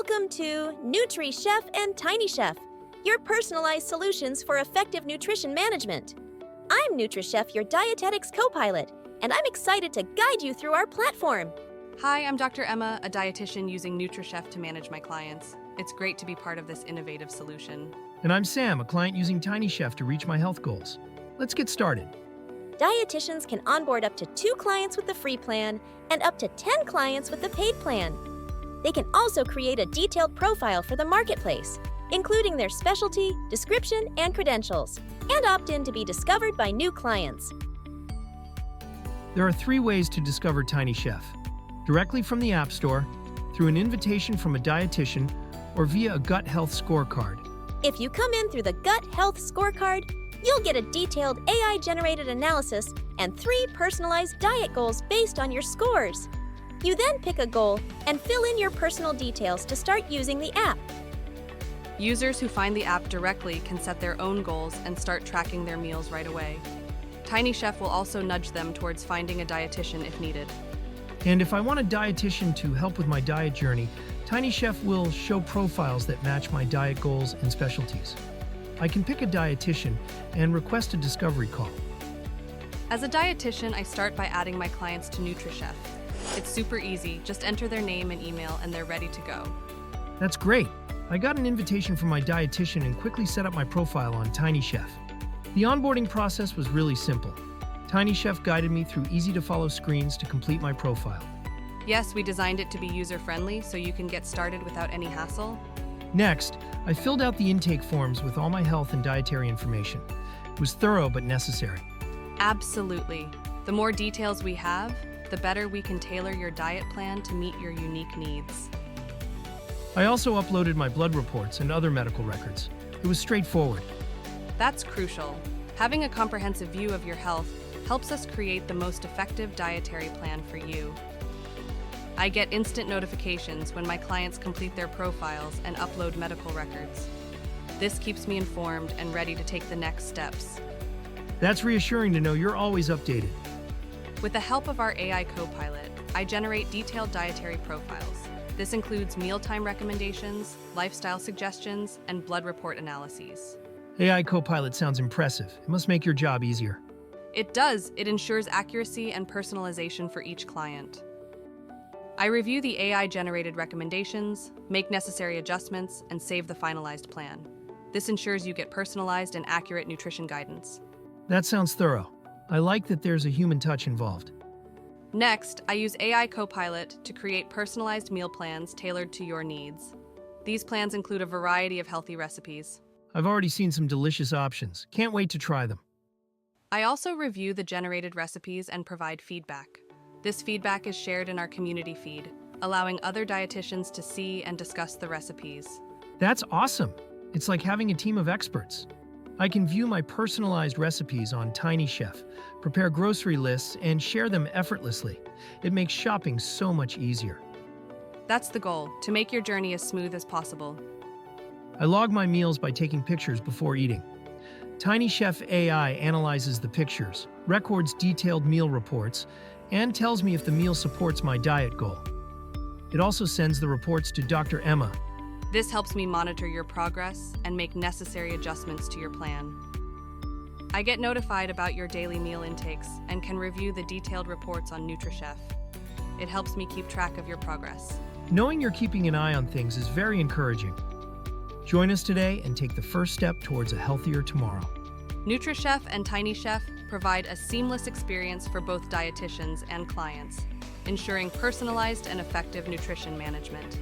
Welcome to NutriChef and TinyChef, your personalized solutions for effective nutrition management. I'm NutriChef, your dietetics Copilot, and I'm excited to guide you through our platform. Hi, I'm Dr. Emma, a dietitian using NutriChef to manage my clients. It's great to be part of this innovative solution. And I'm Sam, a client using TinyChef to reach my health goals. Let's get started. Dietitians can onboard up to 2 clients with the free plan and up to 10 clients with the paid plan. They can also create a detailed profile for the marketplace, including their specialty, description, and credentials, and opt in to be discovered by new clients. There are 3 ways to discover TinyChef: directly from the App Store, through an invitation from a dietitian, or via a gut health scorecard. If you come in through the Gut Health Scorecard, you'll get a detailed AI-generated analysis and 3 personalized diet goals based on your scores. You then pick a goal and fill in your personal details to start using the app. Users who find the app directly can set their own goals and start tracking their meals right away. TinyChef will also nudge them towards finding a dietitian if needed. And if I want a dietitian to help with my diet journey, TinyChef will show profiles that match my diet goals and specialties. I can pick a dietitian and request a discovery call. As a dietitian, I start by adding my clients to NutriChef. It's super easy, just enter their name and email and they're ready to go. That's great. I got an invitation from my dietitian and quickly set up my profile on TinyChef. The onboarding process was really simple. TinyChef guided me through easy-to-follow screens to complete my profile. Yes, we designed it to be user-friendly so you can get started without any hassle. Next, I filled out the intake forms with all my health and dietary information. It was thorough but necessary. Absolutely. The more details we have, the better we can tailor your diet plan to meet your unique needs. I also uploaded my blood reports and other medical records. It was straightforward. That's crucial. Having a comprehensive view of your health helps us create the most effective dietary plan for you. I get instant notifications when my clients complete their profiles and upload medical records. This keeps me informed and ready to take the next steps. That's reassuring to know you're always updated. With the help of our AI Copilot, I generate detailed dietary profiles. This includes mealtime recommendations, lifestyle suggestions, and blood report analyses. AI Copilot sounds impressive. It must make your job easier. It does. It ensures accuracy and personalization for each client. I review the AI-generated recommendations, make necessary adjustments, and save the finalized plan. This ensures you get personalized and accurate nutrition guidance. That sounds thorough. I like that there's a human touch involved. Next, I use AI Copilot to create personalized meal plans tailored to your needs. These plans include a variety of healthy recipes. I've already seen some delicious options. Can't wait to try them. I also review the generated recipes and provide feedback. This feedback is shared in our community feed, allowing other dietitians to see and discuss the recipes. That's awesome. It's like having a team of experts. I can view my personalized recipes on TinyChef, prepare grocery lists, and share them effortlessly. It makes shopping so much easier. That's the goal, to make your journey as smooth as possible. I log my meals by taking pictures before eating. TinyChef AI analyzes the pictures, records detailed meal reports, and tells me if the meal supports my diet goal. It also sends the reports to Dr. Emma. This helps me monitor your progress and make necessary adjustments to your plan. I get notified about your daily meal intakes and can review the detailed reports on NutriChef. It helps me keep track of your progress. Knowing you're keeping an eye on things is very encouraging. Join us today and take the first step towards a healthier tomorrow. NutriChef and TinyChef provide a seamless experience for both dietitians and clients, ensuring personalized and effective nutrition management.